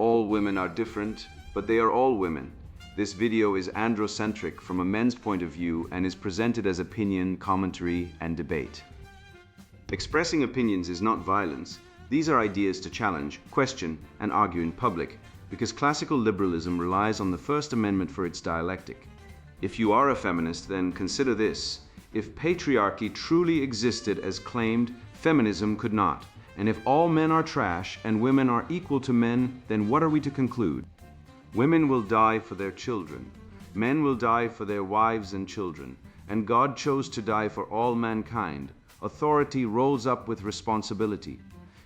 All women are different, but they are all women. This video is androcentric from a men's point of view and is presented as opinion, commentary, and debate. Expressing opinions is not violence. These are ideas to challenge, question, and argue in public, because classical liberalism relies on the First Amendment for its dialectic. If you are a feminist, then consider this. If patriarchy truly existed as claimed, feminism could not. And if all men are trash and women are equal to men, then what are we to conclude? Women will die for their children. Men will die for their wives and children. And God chose to die for all mankind. Authority rolls up with responsibility.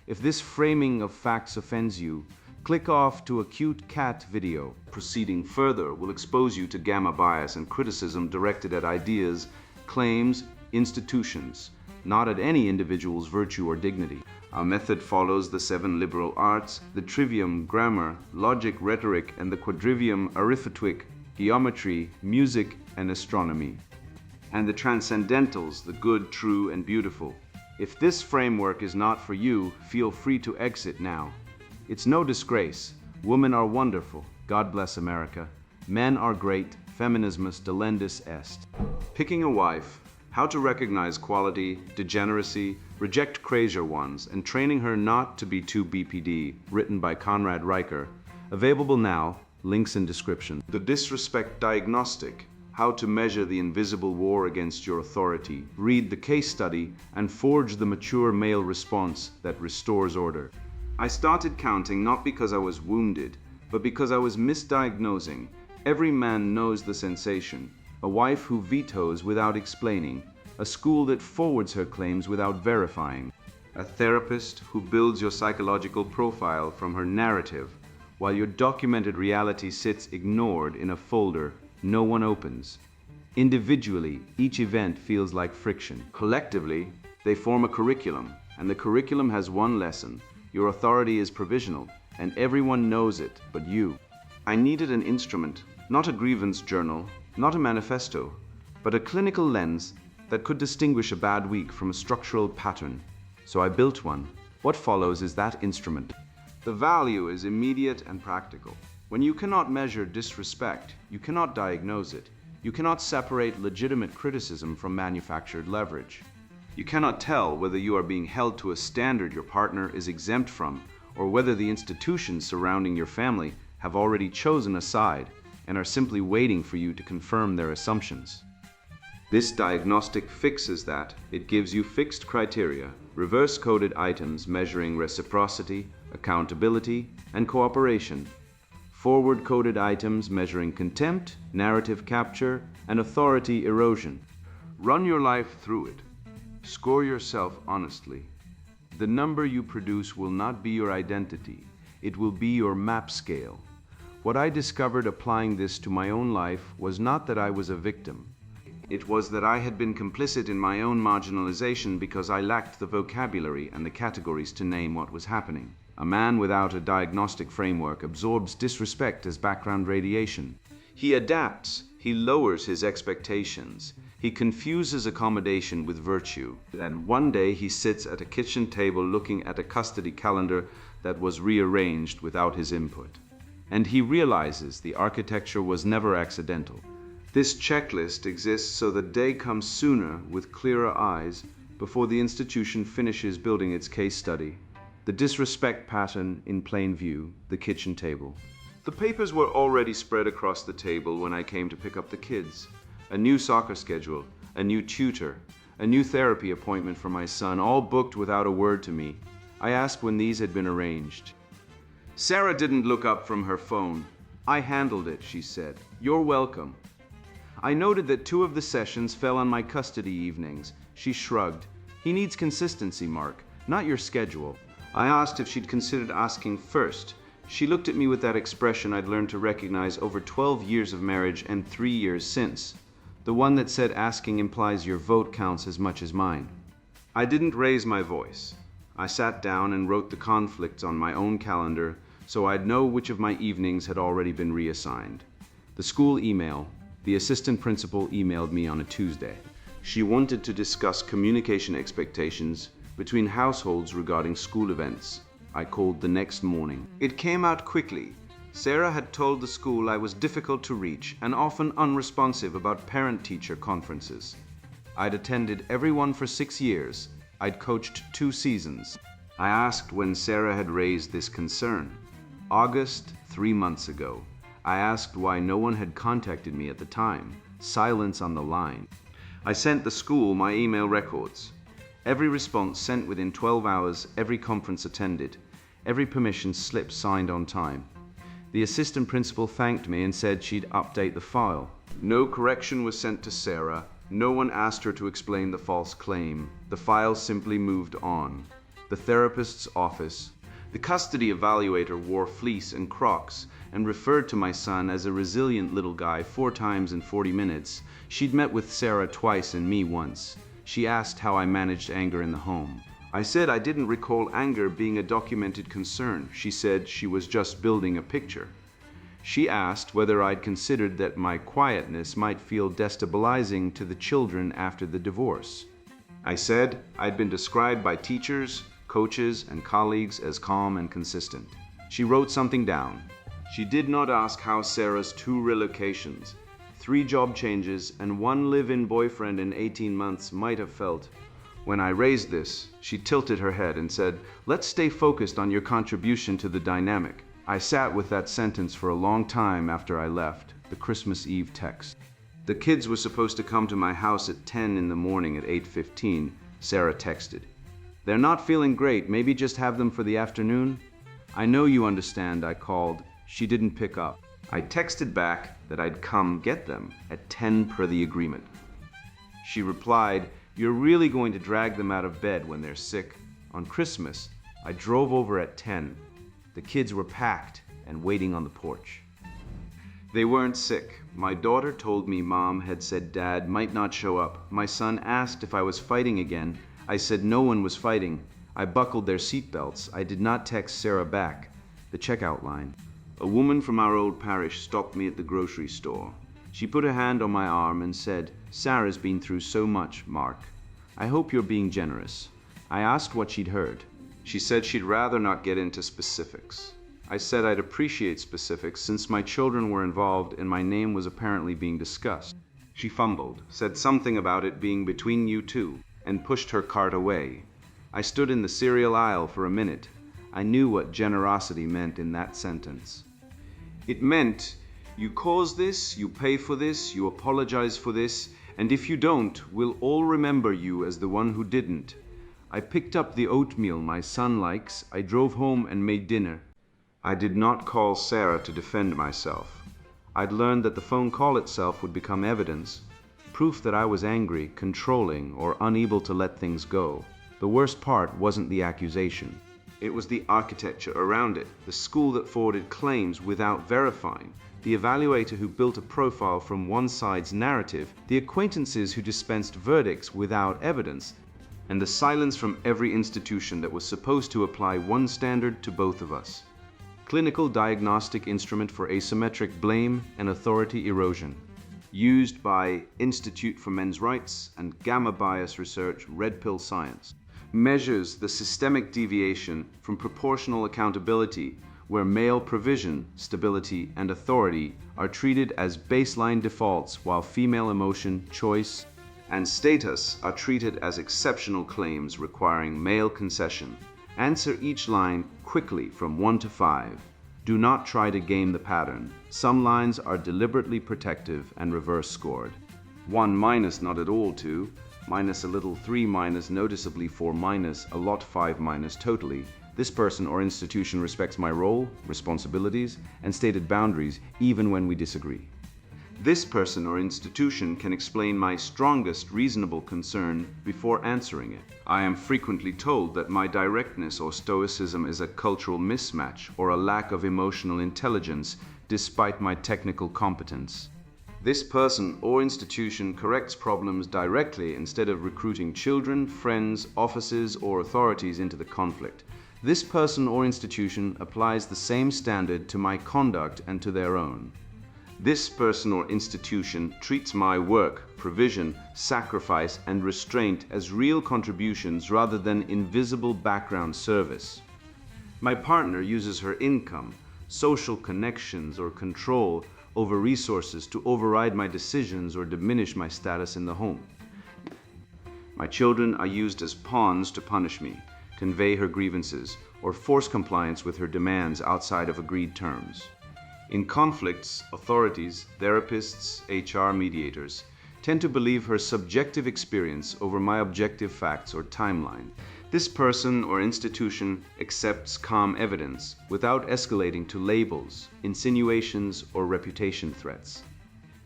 If this framing of facts offends you, click off to a cute cat video. Proceeding further will expose you to gamma bias and criticism directed at ideas, claims, institutions, not at any individual's virtue or dignity. Our method follows the 7 liberal arts, the trivium, grammar, logic, rhetoric, and the quadrivium, arithmetic, geometry, music, and astronomy. And the transcendentals, the good, true, and beautiful. If this framework is not for you, feel free to exit now. It's no disgrace. Women are wonderful. God bless America. Men are great. Feminismus delendus est. Picking a wife, how to recognize quality, degeneracy, reject crazier ones, and training her not to be too BPD, written by Conrad Riker. Available now, links in description. The disrespect diagnostic, how to measure the invisible war against your authority, read the case study, and forge the mature male response that restores order. I started counting not because I was wounded, but because I was misdiagnosing. Every man knows the sensation. A wife who vetoes without explaining. A school that forwards her claims without verifying. A therapist who builds your psychological profile from her narrative, while your documented reality sits ignored in a folder no one opens. Individually, each event feels like friction. Collectively, they form a curriculum, and the curriculum has one lesson. Your authority is provisional, and everyone knows it but you. I needed an instrument, not a grievance journal, not a manifesto, but a clinical lens that could distinguish a bad week from a structural pattern. So I built one. What follows is that instrument. The value is immediate and practical. When you cannot measure disrespect, you cannot diagnose it. You cannot separate legitimate criticism from manufactured leverage. You cannot tell whether you are being held to a standard your partner is exempt from, or whether the institutions surrounding your family have already chosen a side and are simply waiting for you to confirm their assumptions. This diagnostic fixes that. It gives you fixed criteria, reverse-coded items measuring reciprocity, accountability, and cooperation, forward-coded items measuring contempt, narrative capture, and authority erosion. Run your life through it. Score yourself honestly. The number you produce will not be your identity. It will be your map scale. What I discovered applying this to my own life was not that I was a victim. It was that I had been complicit in my own marginalization because I lacked the vocabulary and the categories to name what was happening. A man without a diagnostic framework absorbs disrespect as background radiation. He adapts. He lowers his expectations. He confuses accommodation with virtue. And one day he sits at a kitchen table looking at a custody calendar that was rearranged without his input. And he realizes the architecture was never accidental. This checklist exists so the day comes sooner with clearer eyes before the institution finishes building its case study. The disrespect pattern in plain view, the kitchen table. The papers were already spread across the table when I came to pick up the kids. A new soccer schedule, a new tutor, a new therapy appointment for my son, all booked without a word to me. I asked when these had been arranged. Sarah didn't look up from her phone. I handled it, she said. You're welcome. I noted that 2 of the sessions fell on my custody evenings. She shrugged. He needs consistency, Mark, not your schedule. I asked if she'd considered asking first. She looked at me with that expression I'd learned to recognize over 12 years of marriage and 3 years since. The one that said asking implies your vote counts as much as mine. I didn't raise my voice. I sat down and wrote the conflicts on my own calendar so I'd know which of my evenings had already been reassigned. The school email, the assistant principal emailed me on a Tuesday. She wanted to discuss communication expectations between households regarding school events. I called the next morning. It came out quickly. Sarah had told the school I was difficult to reach and often unresponsive about parent-teacher conferences. I'd attended every one for 6 years. I'd coached 2 seasons. I asked when Sarah had raised this concern. August, 3 months ago. I asked why no one had contacted me at the time. Silence on the line. I sent the school my email records. Every response sent within 12 hours, every conference attended, every permission slip signed on time. The assistant principal thanked me and said she'd update the file. No correction was sent to Sarah. No one asked her to explain the false claim. The file simply moved on. The therapist's office. The custody evaluator wore fleece and Crocs and referred to my son as a resilient little guy 4 times in 40 minutes. She'd met with Sarah twice and me once. She asked how I managed anger in the home. I said I didn't recall anger being a documented concern. She said she was just building a picture. She asked whether I'd considered that my quietness might feel destabilizing to the children after the divorce. I said I'd been described by teachers, coaches, and colleagues as calm and consistent. She wrote something down. She did not ask how Sarah's 2 relocations, 3 job changes, and 1 live-in boyfriend in 18 months might have felt. When I raised this, she tilted her head and said, "Let's stay focused on your contribution to the dynamic." I sat with that sentence for a long time after I left, the Christmas Eve text. The kids were supposed to come to my house at 10 in the morning. At 8:15, Sarah texted, "They're not feeling great, maybe just have them for the afternoon?" "I know you understand," I called. She didn't pick up. I texted back that I'd come get them at 10 per the agreement. She replied, "You're really going to drag them out of bed when they're sick?" On Christmas, I drove over at 10. The kids were packed and waiting on the porch. They weren't sick. My daughter told me Mom had said Dad might not show up. My son asked if I was fighting again. I said no one was fighting. I buckled their seatbelts. I did not text Sarah back. The checkout line. A woman from our old parish stopped me at the grocery store. She put a hand on my arm and said, "Sarah's been through so much, Mark. I hope you're being generous." I asked what she'd heard. She said she'd rather not get into specifics. I said I'd appreciate specifics since my children were involved and my name was apparently being discussed. She fumbled, said something about it being between you two, and pushed her cart away. I stood in the cereal aisle for a minute. I knew what generosity meant in that sentence. It meant, you cause this, you pay for this, you apologize for this, and if you don't, we'll all remember you as the one who didn't. I picked up the oatmeal my son likes. I drove home and made dinner. I did not call Sarah to defend myself. I'd learned that the phone call itself would become evidence, proof that I was angry, controlling, or unable to let things go. The worst part wasn't the accusation. It was the architecture around it, the school that forwarded claims without verifying, the evaluator who built a profile from one side's narrative, the acquaintances who dispensed verdicts without evidence, and the silence from every institution that was supposed to apply one standard to both of us. Clinical diagnostic instrument for asymmetric blame and authority erosion. Used by Institute for Men's Rights and Gamma Bias Research Red Pill Science. Measures the systemic deviation from proportional accountability where male provision, stability, and authority are treated as baseline defaults while female emotion, choice, and status are treated as exceptional claims requiring male concession. Answer each line quickly from 1 to 5. Do not try to game the pattern. Some lines are deliberately protective and reverse scored. 1 minus not at all 2, minus a little 3 minus noticeably 4 minus a lot 5 minus totally. This person or institution respects my role, responsibilities, and stated boundaries even when we disagree. This person or institution can explain my strongest reasonable concern before answering it. I am frequently told that my directness or stoicism is a cultural mismatch or a lack of emotional intelligence despite my technical competence. This person or institution corrects problems directly instead of recruiting children, friends, offices, or authorities into the conflict. This person or institution applies the same standard to my conduct and to their own. This person or institution treats my work, provision, sacrifice, and restraint as real contributions rather than invisible background service. My partner uses her income, social connections, or control over resources to override my decisions or diminish my status in the home. My children are used as pawns to punish me, convey her grievances, or force compliance with her demands outside of agreed terms. In conflicts, authorities, therapists, HR mediators tend to believe her subjective experience over my objective facts or timeline. This person or institution accepts calm evidence without escalating to labels, insinuations, or reputation threats.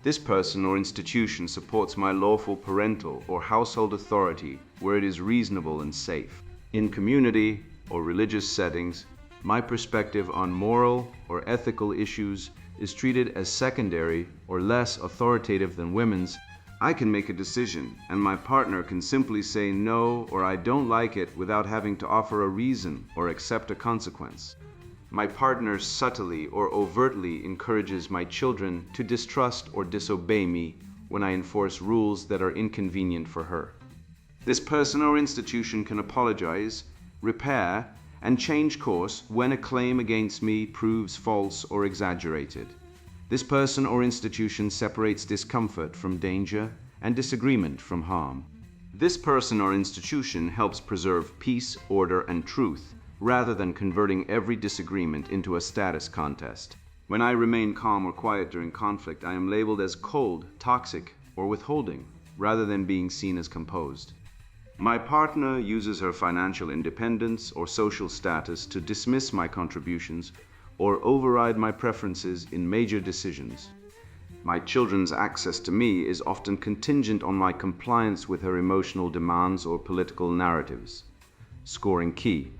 This person or institution supports my lawful parental or household authority where it is reasonable and safe. In community or religious settings, my perspective on moral or ethical issues is treated as secondary or less authoritative than women's. I can make a decision, and my partner can simply say no or I don't like it without having to offer a reason or accept a consequence. My partner subtly or overtly encourages my children to distrust or disobey me when I enforce rules that are inconvenient for her. This person or institution can apologize, repair, and change course when a claim against me proves false or exaggerated. This person or institution separates discomfort from danger and disagreement from harm. This person or institution helps preserve peace, order, and truth, rather than converting every disagreement into a status contest. When I remain calm or quiet during conflict, I am labeled as cold, toxic, or withholding, rather than being seen as composed. My partner uses her financial independence or social status to dismiss my contributions or override my preferences in major decisions. My children's access to me is often contingent on my compliance with her emotional demands or political narratives. Scoring key.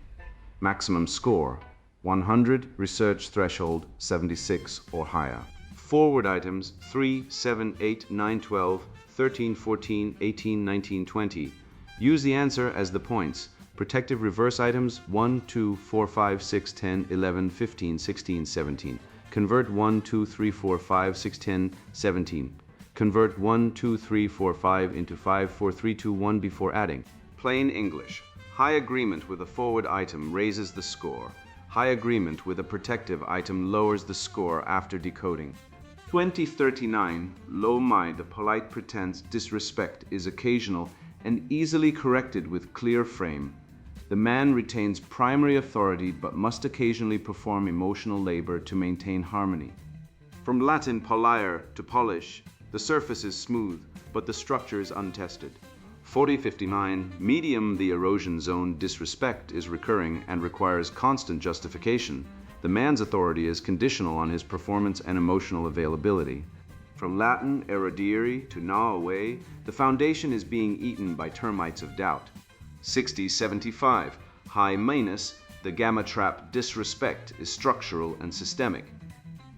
Maximum score, 100, research threshold, 76 or higher. Forward items, 3, 7, 8, 9, 12, 13, 14, 18, 19, 20. Use the answer as the points. Protective reverse items 1, 2, 4, 5, 6, 10, 11, 15, 16, 17. Convert 1, 2, 3, 4, 5, 6, 10, 17. Convert 1, 2, 3, 4, 5 into 5, 4, 3, 2, 1 before adding. Plain English. High agreement with a forward item raises the score. High agreement with a protective item lowers the score after decoding. 2039. Low mind, a polite pretense, disrespect is occasional and easily corrected with clear frame. The man retains primary authority but must occasionally perform emotional labor to maintain harmony. From Latin polire, to polish, the surface is smooth, but the structure is untested. 4059. Medium, the erosion zone, disrespect is recurring and requires constant justification. The man's authority is conditional on his performance and emotional availability. From Latin erodere, to gnaw away, the foundation is being eaten by termites of doubt. 6075. High minus, the gamma trap disrespect is structural and systemic.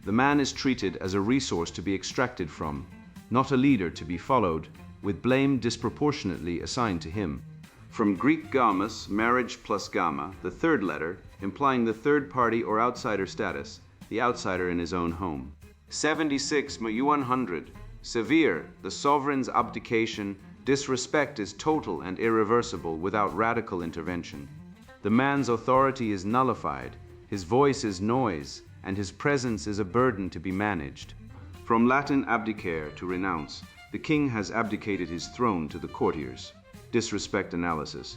The man is treated as a resource to be extracted from, not a leader to be followed, with blame disproportionately assigned to him. From Greek gammas, marriage plus gamma, the third letter, implying the third party or outsider status, the outsider in his own home. 76 100. Severe, the sovereign's abdication, disrespect is total and irreversible without radical intervention. The man's authority is nullified, his voice is noise, and his presence is a burden to be managed. From Latin abdicare, to renounce, the king has abdicated his throne to the courtiers. Disrespect analysis.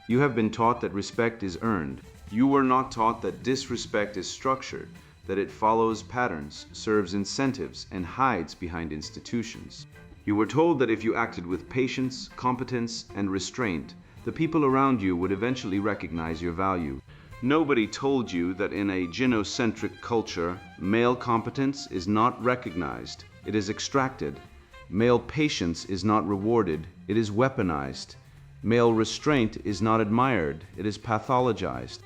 You have been taught that respect is earned. You were not taught that disrespect is structured, that it follows patterns, serves incentives, and hides behind institutions. You were told that if you acted with patience, competence, and restraint, the people around you would eventually recognize your value. Nobody told you that in a gynocentric culture, male competence is not recognized, it is extracted. Male patience is not rewarded, it is weaponized. Male restraint is not admired, it is pathologized.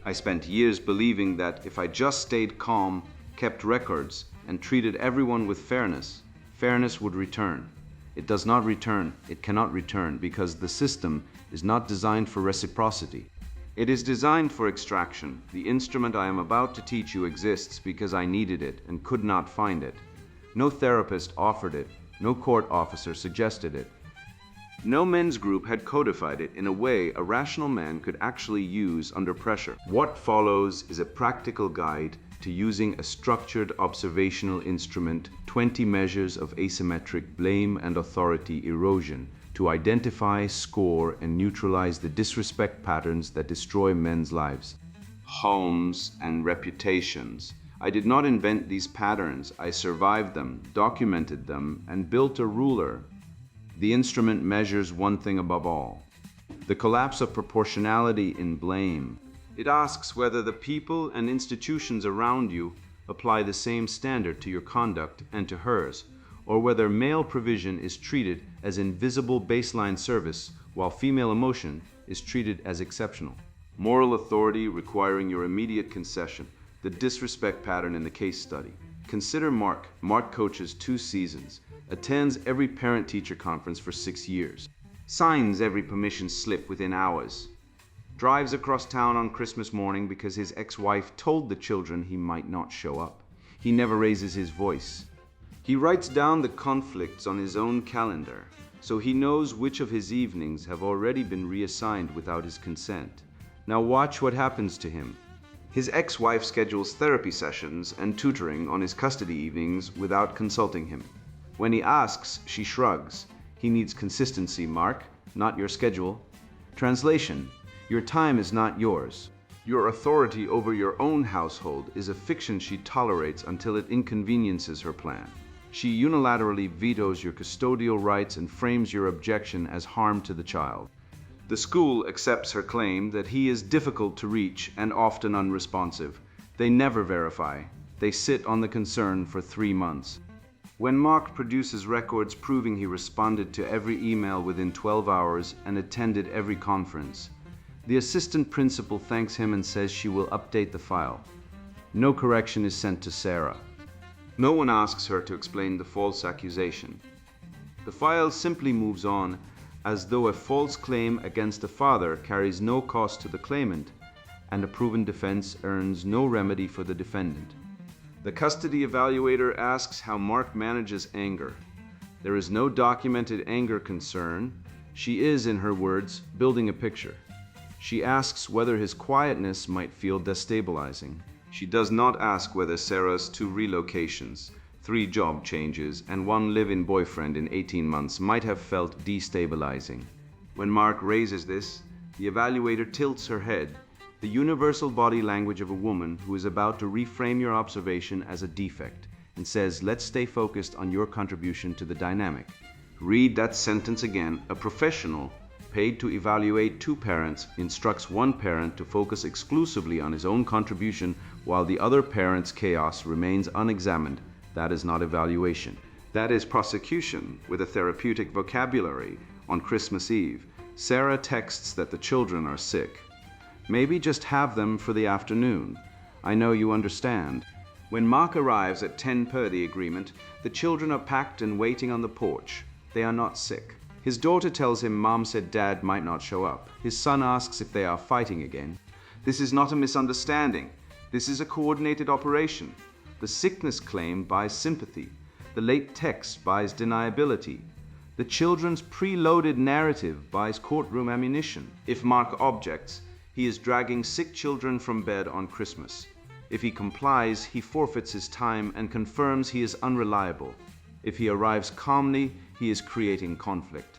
I spent years believing that if I just stayed calm, kept records, and treated everyone with fairness, fairness would return. It does not return, it cannot return, because the system is not designed for reciprocity. It is designed for extraction. The instrument I am about to teach you exists because I needed it and could not find it. No therapist offered it, no court officer suggested it. No men's group had codified it in a way a rational man could actually use under pressure. What follows is a practical guide to using a structured observational instrument, 20 measures of asymmetric blame and authority erosion, to identify, score, and neutralize the disrespect patterns that destroy men's lives, homes, and reputations. I did not invent these patterns. I survived them, documented them, and built a ruler. The instrument measures one thing above all: the collapse of proportionality in blame. It asks whether the people and institutions around you apply the same standard to your conduct and to hers, or whether male provision is treated as invisible baseline service while female emotion is treated as exceptional. Moral authority requiring your immediate concession, the disrespect pattern in the case study. Consider Mark. Mark coaches 2 seasons, attends every parent-teacher conference for 6 years, signs every permission slip within hours, drives across town on Christmas morning because his ex-wife told the children he might not show up. He never raises his voice. He writes down the conflicts on his own calendar, so he knows which of his evenings have already been reassigned without his consent. Now watch what happens to him. His ex-wife schedules therapy sessions and tutoring on his custody evenings without consulting him. When he asks, she shrugs. He needs consistency, Mark, not your schedule. Translation: your time is not yours. Your authority over your own household is a fiction she tolerates until it inconveniences her plan. She unilaterally vetoes your custodial rights and frames your objection as harm to the child. The school accepts her claim that he is difficult to reach and often unresponsive. They never verify. They sit on the concern for 3 months. When Mark produces records proving he responded to every email within 12 hours and attended every conference, the assistant principal thanks him and says she will update the file. No correction is sent to Sarah. No one asks her to explain the false accusation. The file simply moves on, as though a false claim against a father carries no cost to the claimant, and a proven defense earns no remedy for the defendant. The custody evaluator asks how Mark manages anger. There is no documented anger concern. She is, in her words, building a picture. She asks whether his quietness might feel destabilizing. She does not ask whether Sarah's 2 relocations, 3 job changes, and 1 live-in boyfriend in 18 months might have felt destabilizing. When Mark raises this, the evaluator tilts her head, the universal body language of a woman who is about to reframe your observation as a defect, and says, let's stay focused on your contribution to the dynamic. Read that sentence again. A professional paid to evaluate 2 parents instructs 1 parent to focus exclusively on his own contribution while the other parent's chaos remains unexamined. That is not evaluation. That is prosecution with a therapeutic vocabulary. On Christmas Eve, Sarah texts that the children are sick. Maybe just have them for the afternoon. I know you understand. When Mark arrives at 10 per the agreement, the children are packed and waiting on the porch. They are not sick. His daughter tells him Mom said Dad might not show up. His son asks if they are fighting again. This is not a misunderstanding. This is a coordinated operation. The sickness claim buys sympathy. The late text buys deniability. The children's preloaded narrative buys courtroom ammunition. If Mark objects, he is dragging sick children from bed on Christmas. If he complies, he forfeits his time and confirms he is unreliable. If he arrives calmly, he is creating conflict.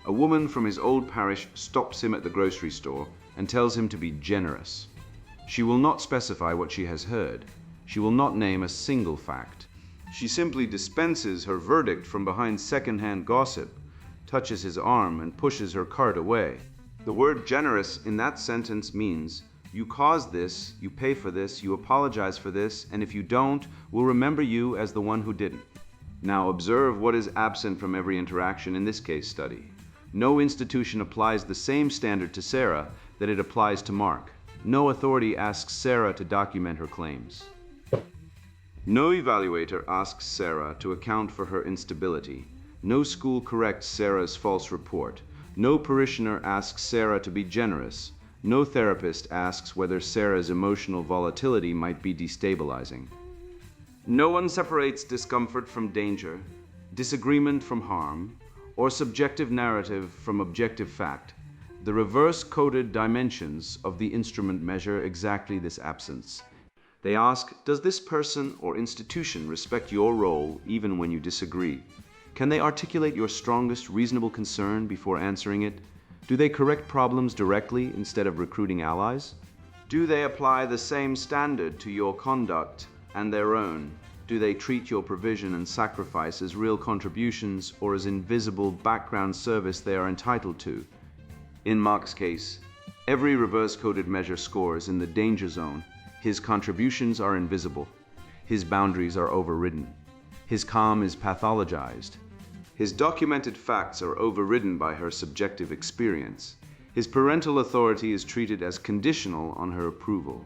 A woman from his old parish stops him at the grocery store and tells him to be generous. She will not specify what she has heard. She will not name a single fact. She simply dispenses her verdict from behind second-hand gossip, touches his arm, and pushes her cart away. The word generous in that sentence means, you caused this, you pay for this, you apologize for this, and if you don't, we'll remember you as the one who didn't. Now observe what is absent from every interaction in this case study. No institution applies the same standard to Sarah that it applies to Mark. No authority asks Sarah to document her claims. No evaluator asks Sarah to account for her instability. No school corrects Sarah's false report. No parishioner asks Sarah to be generous. No therapist asks whether Sarah's emotional volatility might be destabilizing. No one separates discomfort from danger, disagreement from harm, or subjective narrative from objective fact. The reverse-coded dimensions of the instrument measure exactly this absence. They ask, does this person or institution respect your role even when you disagree? Can they articulate your strongest reasonable concern before answering it? Do they correct problems directly instead of recruiting allies? Do they apply the same standard to your conduct and their own? Do they treat your provision and sacrifice as real contributions or as invisible background service they are entitled to? In Mark's case, every reverse-coded measure scores in the danger zone. His contributions are invisible. His boundaries are overridden. His calm is pathologized. His documented facts are overridden by her subjective experience. His parental authority is treated as conditional on her approval.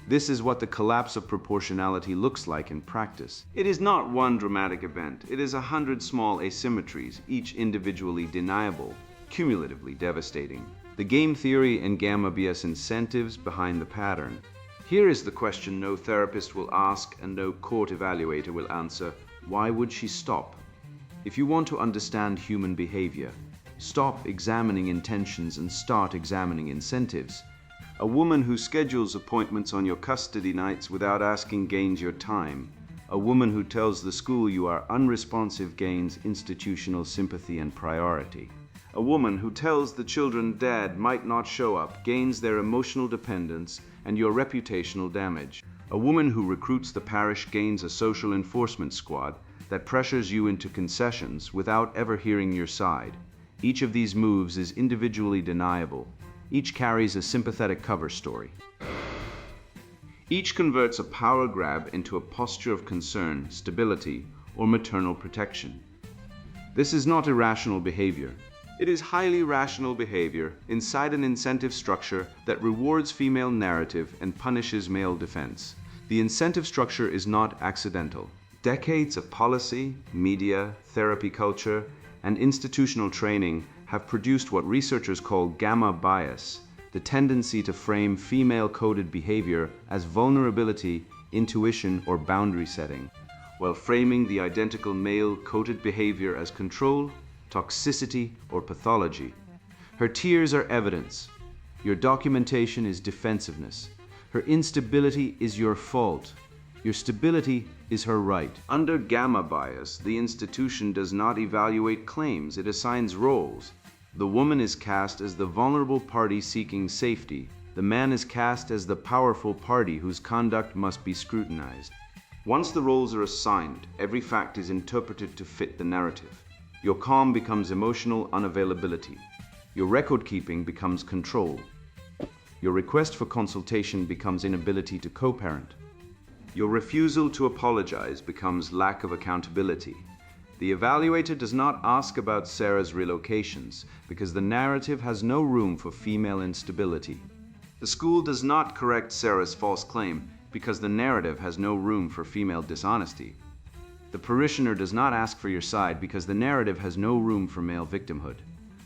This is what the collapse of proportionality looks like in practice. It is not one dramatic event. It is 100 small asymmetries, each individually deniable, cumulatively devastating. The game theory and gamma bias incentives behind the pattern. Here is the question no therapist will ask and no court evaluator will answer. Why would she stop? If you want to understand human behavior, stop examining intentions and start examining incentives. A woman who schedules appointments on your custody nights without asking gains your time. A woman who tells the school you are unresponsive gains institutional sympathy and priority. A woman who tells the children dad might not show up gains their emotional dependence and your reputational damage. A woman who recruits the parish gains a social enforcement squad that pressures you into concessions without ever hearing your side. Each of these moves is individually deniable. Each carries a sympathetic cover story. Each converts a power grab into a posture of concern, stability, or maternal protection. This is not irrational behavior. It is highly rational behavior inside an incentive structure that rewards female narrative and punishes male defense. The incentive structure is not accidental. Decades of policy, media, therapy culture, and institutional training have produced what researchers call gamma bias, the tendency to frame female-coded behavior as vulnerability, intuition, or boundary setting, while framing the identical male-coded behavior as control, toxicity, or pathology. Her tears are evidence. Your documentation is defensiveness. Her instability is your fault. Your stability is her right. Under gamma bias, the institution does not evaluate claims, it assigns roles. The woman is cast as the vulnerable party seeking safety. The man is cast as the powerful party whose conduct must be scrutinized. Once the roles are assigned, every fact is interpreted to fit the narrative. Your calm becomes emotional unavailability. Your record-keeping becomes control. Your request for consultation becomes inability to co-parent. Your refusal to apologize becomes lack of accountability. The evaluator does not ask about Sarah's relocations because the narrative has no room for female instability. The school does not correct Sarah's false claim because the narrative has no room for female dishonesty. The parishioner does not ask for your side because the narrative has no room for male victimhood.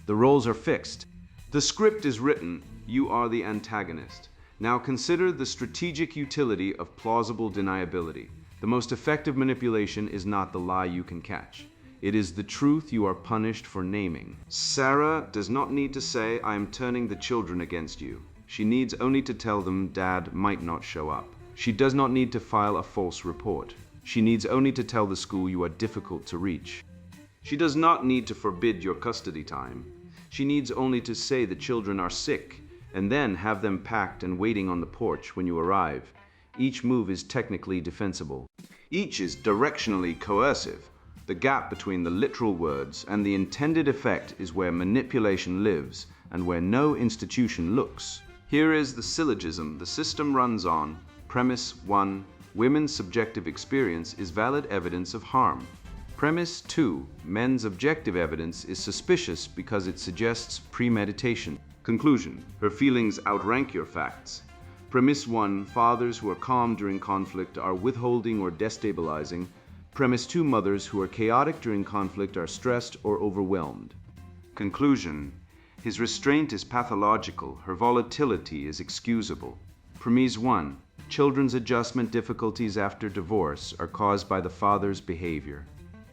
The roles are fixed. The script is written, you are the antagonist. Now consider the strategic utility of plausible deniability. The most effective manipulation is not the lie you can catch. It is the truth you are punished for naming. Sarah does not need to say, I am turning the children against you. She needs only to tell them Dad might not show up. She does not need to file a false report. She needs only to tell the school you are difficult to reach. She does not need to forbid your custody time. She needs only to say the children are sick, and then have them packed and waiting on the porch when you arrive. Each move is technically defensible. Each is directionally coercive. The gap between the literal words and the intended effect is where manipulation lives and where no institution looks. Here is the syllogism the system runs on. Premise 1. Women's subjective experience is valid evidence of harm. Premise 2. Men's objective evidence is suspicious because it suggests premeditation. Conclusion. Her feelings outrank your facts. Premise 1. Fathers who are calm during conflict are withholding or destabilizing. Premise 2. Mothers who are chaotic during conflict are stressed or overwhelmed. Conclusion. His restraint is pathological. Her volatility is excusable. Premise 1. Children's adjustment difficulties after divorce are caused by the father's behavior.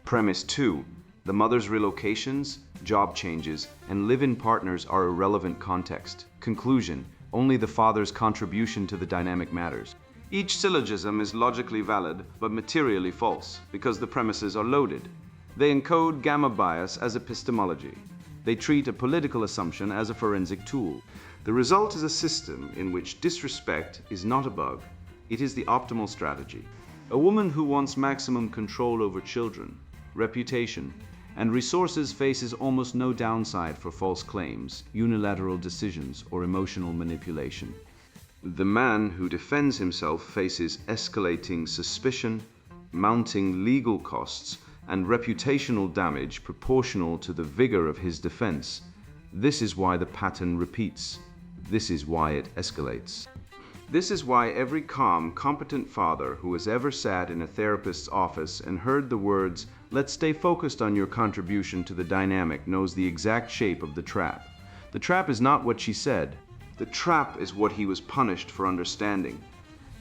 Premise 2. The mother's relocations, job changes, and live-in partners are irrelevant context. Conclusion: only the father's contribution to the dynamic matters. Each syllogism is logically valid, but materially false, because the premises are loaded. They encode gamma bias as epistemology. They treat a political assumption as a forensic tool. The result is a system in which disrespect is not a bug, it is the optimal strategy. A woman who wants maximum control over children, reputation, and resources faces almost no downside for false claims, unilateral decisions, or emotional manipulation. The man who defends himself faces escalating suspicion, mounting legal costs, and reputational damage proportional to the vigor of his defense. This is why the pattern repeats. This is why it escalates. This is why every calm, competent father who has ever sat in a therapist's office and heard the words, "Let's stay focused on your contribution to the dynamic," knows the exact shape of the trap. The trap is not what she said. The trap is what he was punished for understanding.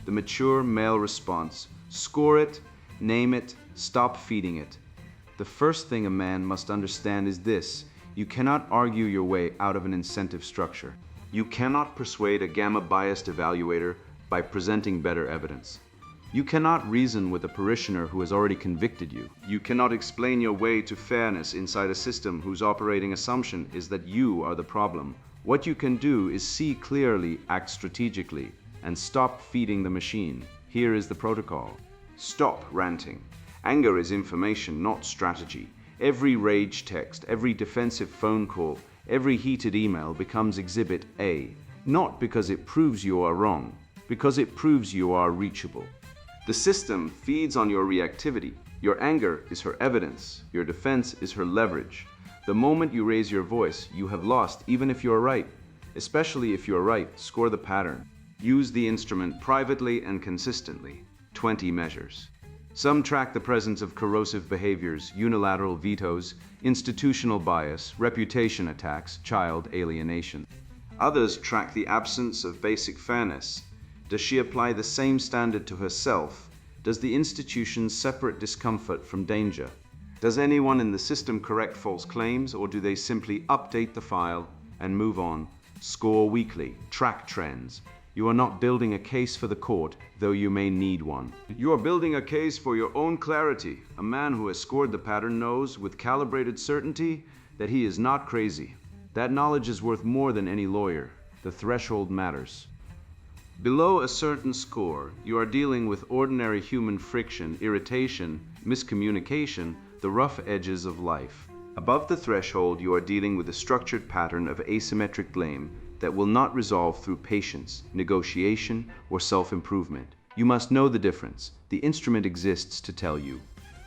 The mature male response: score it, name it, stop feeding it. The first thing a man must understand is this: you cannot argue your way out of an incentive structure. You cannot persuade a gamma-biased evaluator by presenting better evidence. You cannot reason with a parishioner who has already convicted you. You cannot explain your way to fairness inside a system whose operating assumption is that you are the problem. What you can do is see clearly, act strategically, and stop feeding the machine. Here is the protocol. Stop ranting. Anger is information, not strategy. Every rage text, every defensive phone call, every heated email becomes Exhibit A, not because it proves you are wrong, because it proves you are reachable. The system feeds on your reactivity. Your anger is her evidence. Your defense is her leverage. The moment you raise your voice, you have lost, even if you are right. Especially if you are right, score the pattern. Use the instrument privately and consistently. 20 measures. Some track the presence of corrosive behaviors, unilateral vetoes, institutional bias, reputation attacks, child alienation. Others track the absence of basic fairness. Does she apply the same standard to herself? Does the institution separate discomfort from danger? Does anyone in the system correct false claims, or do they simply update the file and move on? Score weekly, track trends. You are not building a case for the court, though you may need one. You are building a case for your own clarity. A man who has scored the pattern knows with calibrated certainty that he is not crazy. That knowledge is worth more than any lawyer. The threshold matters. Below a certain score, you are dealing with ordinary human friction, irritation, miscommunication, the rough edges of life. Above the threshold, you are dealing with a structured pattern of asymmetric blame that will not resolve through patience, negotiation, or self-improvement. You must know the difference. The instrument exists to tell you.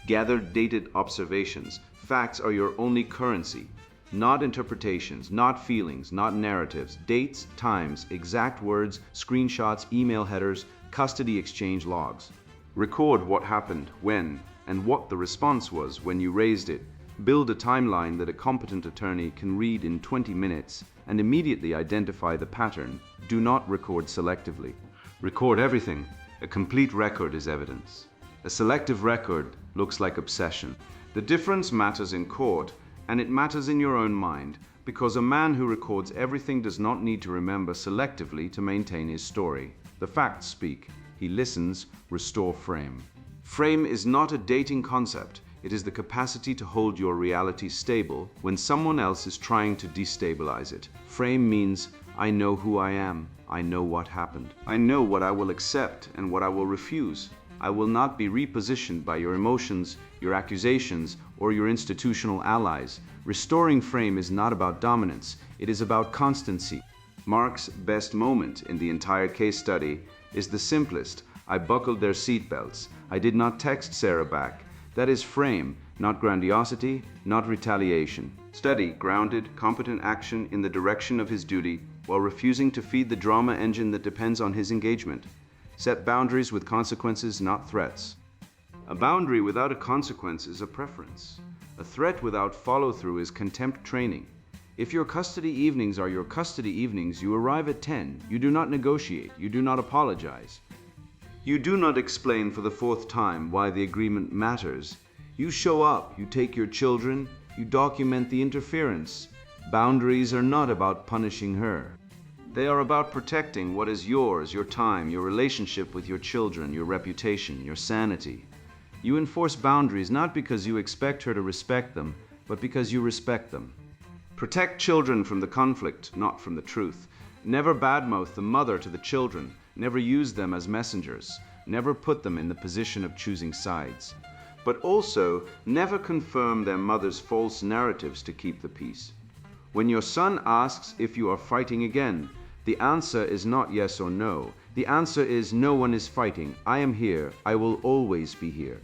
Gather dated observations. Facts are your only currency. Not interpretations, not feelings, not narratives. Dates, times, exact words, screenshots, email headers, custody exchange logs. Record what happened, when, and what the response was when you raised it. Build a timeline that a competent attorney can read in 20 minutes and immediately identify the pattern. Do not record selectively. Record everything. A complete record is evidence. A selective record looks like obsession. The difference matters in court, and it matters in your own mind, because a man who records everything does not need to remember selectively to maintain his story. The facts speak. He listens. Restore frame. Frame is not a dating concept. It is the capacity to hold your reality stable when someone else is trying to destabilize it. Frame means, I know who I am. I know what happened. I know what I will accept and what I will refuse. I will not be repositioned by your emotions, your accusations, or your institutional allies. Restoring frame is not about dominance. It is about constancy. Mark's best moment in the entire case study is the simplest. I buckled their seatbelts. I did not text Sarah back. That is frame, not grandiosity, not retaliation. Steady, grounded, competent action in the direction of his duty while refusing to feed the drama engine that depends on his engagement. Set boundaries with consequences, not threats. A boundary without a consequence is a preference. A threat without follow-through is contempt training. If your custody evenings are your custody evenings, you arrive at 10. You do not negotiate. You do not apologize. You do not explain for the fourth time why the agreement matters. You show up, you take your children, you document the interference. Boundaries are not about punishing her. They are about protecting what is yours, your time, your relationship with your children, your reputation, your sanity. You enforce boundaries not because you expect her to respect them, but because you respect them. Protect children from the conflict, not from the truth. Never badmouth the mother to the children. Never use them as messengers. Never put them in the position of choosing sides. But also, never confirm their mother's false narratives to keep the peace. When your son asks if you are fighting again, the answer is not yes or no. The answer is no one is fighting. I am here. I will always be here.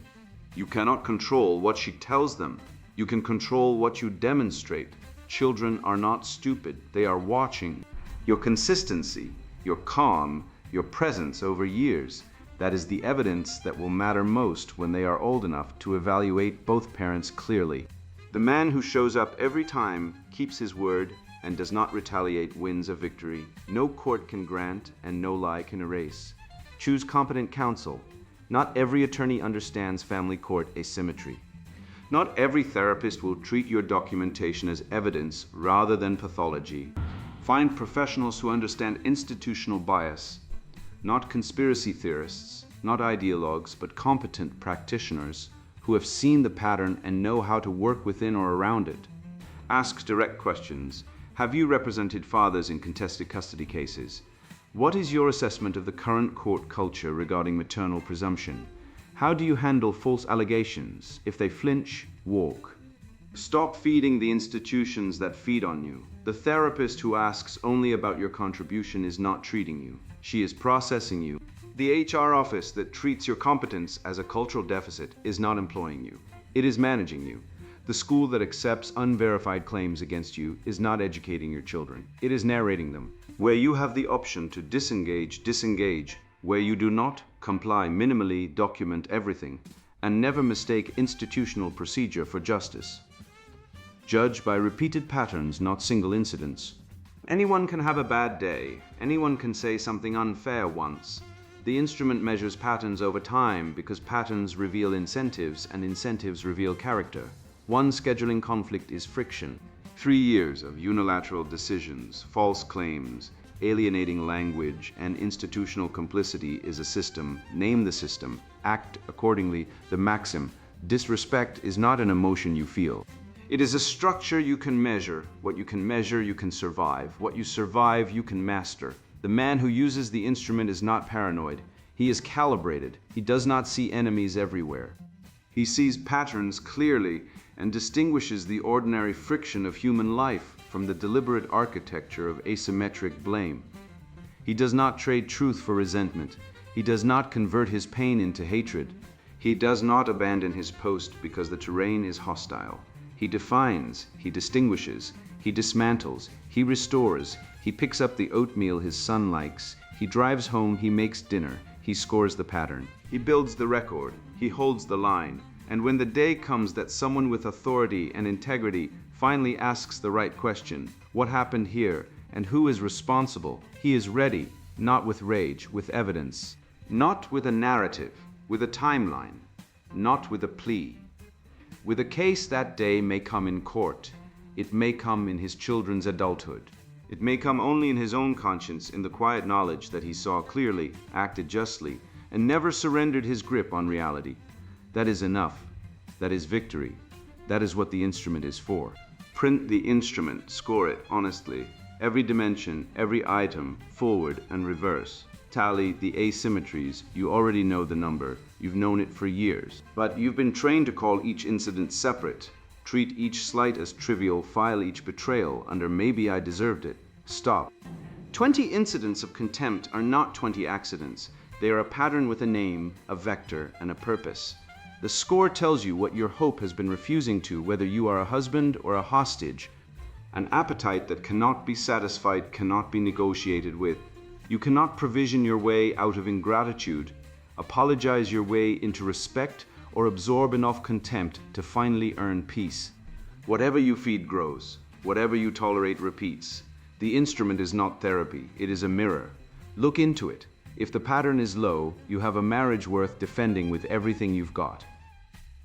You cannot control what she tells them. You can control what you demonstrate. Children are not stupid. They are watching. Your consistency, your calm, your presence over years, that is the evidence that will matter most when they are old enough to evaluate both parents clearly. The man who shows up every time, keeps his word, and does not retaliate wins a victory. No court can grant and no lie can erase. Choose competent counsel. Not every attorney understands family court asymmetry. Not every therapist will treat your documentation as evidence rather than pathology. Find professionals who understand institutional bias. Not conspiracy theorists, not ideologues, but competent practitioners who have seen the pattern and know how to work within or around it. Ask direct questions. Have you represented fathers in contested custody cases? What is your assessment of the current court culture regarding maternal presumption? How do you handle false allegations? If they flinch, walk. Stop feeding the institutions that feed on you. The therapist who asks only about your contribution is not treating you. She is processing you. The HR office that treats your competence as a cultural deficit is not employing you. It is managing you. The school that accepts unverified claims against you is not educating your children. It is narrating them. Where you have the option to disengage, disengage. Where you do not, comply minimally, document everything, and never mistake institutional procedure for justice. Judge by repeated patterns, not single incidents. Anyone can have a bad day. Anyone can say something unfair once. The instrument measures patterns over time because patterns reveal incentives and incentives reveal character. One scheduling conflict is friction. 3 years of unilateral decisions, false claims, alienating language, and institutional complicity is a system. Name the system. Act accordingly. The maxim, disrespect is not an emotion you feel. It is a structure you can measure. What you can measure, you can survive. What you survive, you can master. The man who uses the instrument is not paranoid. He is calibrated. He does not see enemies everywhere. He sees patterns clearly and distinguishes the ordinary friction of human life from the deliberate architecture of asymmetric blame. He does not trade truth for resentment. He does not convert his pain into hatred. He does not abandon his post because the terrain is hostile. He defines, he distinguishes, he dismantles, he restores, he picks up the oatmeal his son likes, he drives home, he makes dinner, he scores the pattern. He builds the record, he holds the line, and when the day comes that someone with authority and integrity finally asks the right question, what happened here, and who is responsible, he is ready, not with rage, with evidence, not with a narrative, with a timeline, not with a plea. With a case that day may come in court. It may come in his children's adulthood. It may come only in his own conscience, in the quiet knowledge that he saw clearly, acted justly, and never surrendered his grip on reality. That is enough. That is victory. That is what the instrument is for. Print the instrument, score it honestly. Every dimension, every item, forward and reverse. Tally the asymmetries. You already know the number. You've known it for years. But you've been trained to call each incident separate. Treat each slight as trivial. File each betrayal under maybe I deserved it. Stop. 20 incidents of contempt are not 20 accidents. They are a pattern with a name, a vector, and a purpose. The score tells you what your hope has been refusing to, whether you are a husband or a hostage. An appetite that cannot be satisfied cannot be negotiated with. You cannot provision your way out of ingratitude, apologize your way into respect, or absorb enough contempt to finally earn peace. Whatever you feed grows. Whatever you tolerate repeats. The instrument is not therapy. It is a mirror. Look into it. If the pattern is low, you have a marriage worth defending with everything you've got.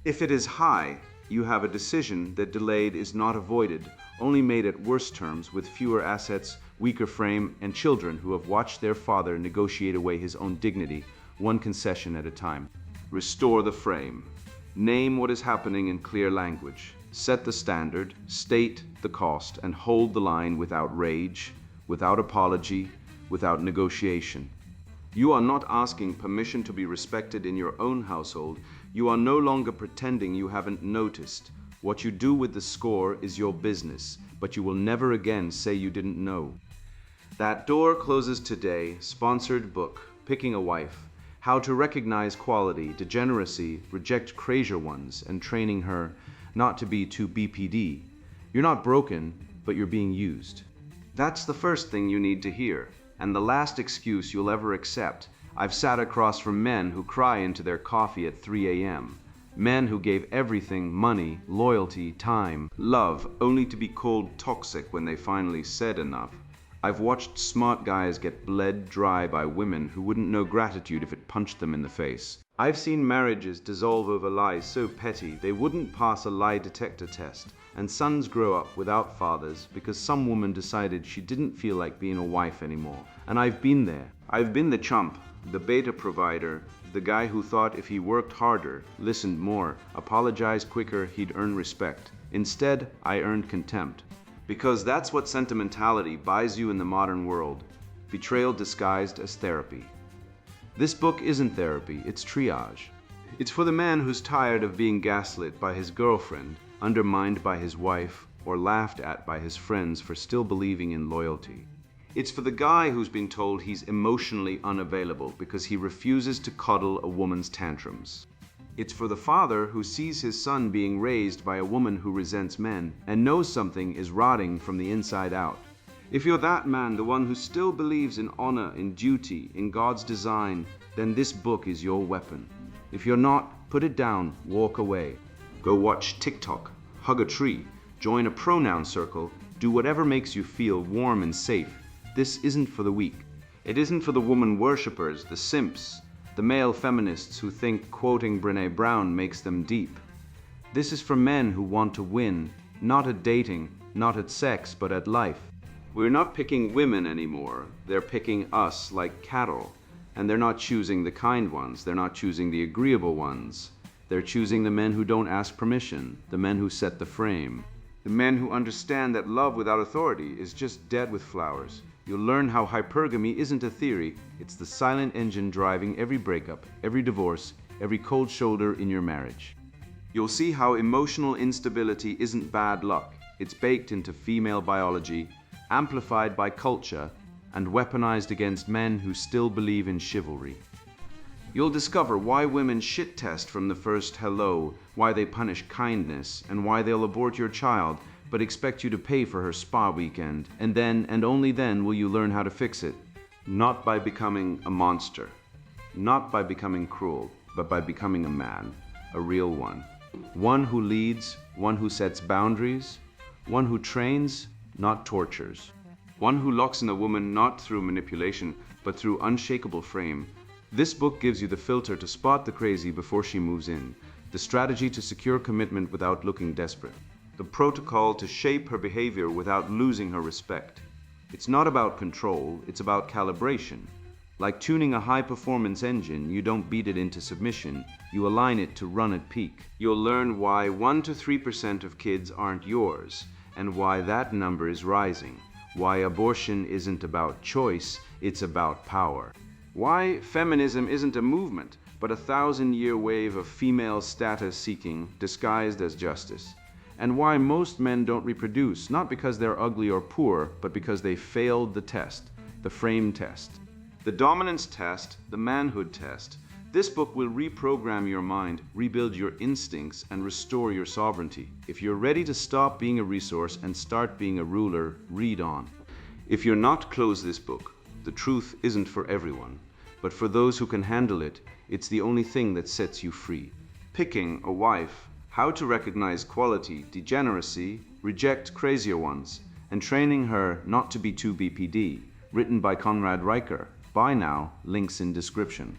If it is high, you have a decision that delayed is not avoided, only made at worse terms with fewer assets, weaker frame, and children who have watched their father negotiate away his own dignity, one concession at a time. Restore the frame. Name what is happening in clear language. Set the standard, state the cost, and hold the line without rage, without apology, without negotiation. You are not asking permission to be respected in your own household. You are no longer pretending you haven't noticed. What you do with the score is your business, but you will never again say you didn't know. That door closes today. Sponsored book, Picking a Wife. How to recognize quality, degeneracy, reject crazier ones, and training her not to be too BPD. You're not broken, but you're being used. That's the first thing you need to hear, and the last excuse you'll ever accept. I've sat across from men who cry into their coffee at 3 a.m. Men who gave everything, money, loyalty, time, love, only to be called toxic when they finally said enough. I've watched smart guys get bled dry by women who wouldn't know gratitude if it punched them in the face. I've seen marriages dissolve over lies so petty they wouldn't pass a lie detector test, and sons grow up without fathers because some woman decided she didn't feel like being a wife anymore. And I've been there. I've been the chump, the beta provider, the guy who thought if he worked harder, listened more, apologized quicker, he'd earn respect. Instead, I earned contempt. Because that's what sentimentality buys you in the modern world. Betrayal disguised as therapy. This book isn't therapy, it's triage. It's for the man who's tired of being gaslit by his girlfriend, undermined by his wife, or laughed at by his friends for still believing in loyalty. It's for the guy who's been told he's emotionally unavailable because he refuses to coddle a woman's tantrums. It's for the father who sees his son being raised by a woman who resents men and knows something is rotting from the inside out. If you're that man, the one who still believes in honor, in duty, in God's design, then this book is your weapon. If you're not, put it down, walk away. Go watch TikTok, hug a tree, join a pronoun circle, do whatever makes you feel warm and safe. This isn't for the weak. It isn't for the woman worshippers, the simps, the male feminists who think quoting Brené Brown makes them deep. This is for men who want to win, not at dating, not at sex, but at life. We're not picking women anymore. They're picking us like cattle. And they're not choosing the kind ones. They're not choosing the agreeable ones. They're choosing the men who don't ask permission, the men who set the frame, the men who understand that love without authority is just dead with flowers. You'll learn how hypergamy isn't a theory, it's the silent engine driving every breakup, every divorce, every cold shoulder in your marriage. You'll see how emotional instability isn't bad luck, it's baked into female biology, amplified by culture, and weaponized against men who still believe in chivalry. You'll discover why women shit test from the first hello, why they punish kindness, and why they'll abort your child, but expect you to pay for her spa weekend, and then, and only then, will you learn how to fix it. Not by becoming a monster, not by becoming cruel, but by becoming a man, a real one. One who leads, one who sets boundaries, one who trains, not tortures. One who locks in a woman not through manipulation, but through unshakable frame. This book gives you the filter to spot the crazy before she moves in, the strategy to secure commitment without looking desperate, the protocol to shape her behavior without losing her respect. It's not about control, it's about calibration. Like tuning a high-performance engine, you don't beat it into submission, you align it to run at peak. You'll learn why 1 to 3% of kids aren't yours, and why that number is rising. Why abortion isn't about choice, it's about power. Why feminism isn't a movement, but a 1,000-year wave of female status seeking disguised as justice. And why most men don't reproduce, not because they're ugly or poor, but because they failed the test, the frame test. The dominance test, the manhood test. This book will reprogram your mind, rebuild your instincts, and restore your sovereignty. If you're ready to stop being a resource and start being a ruler, read on. If you're not, close this book. The truth isn't for everyone, but for those who can handle it, it's the only thing that sets you free. Picking a Wife. How to recognize quality, degeneracy, reject crazier ones, and training her not to be too BPD. Written by Conrad Riker. Buy now, links in description.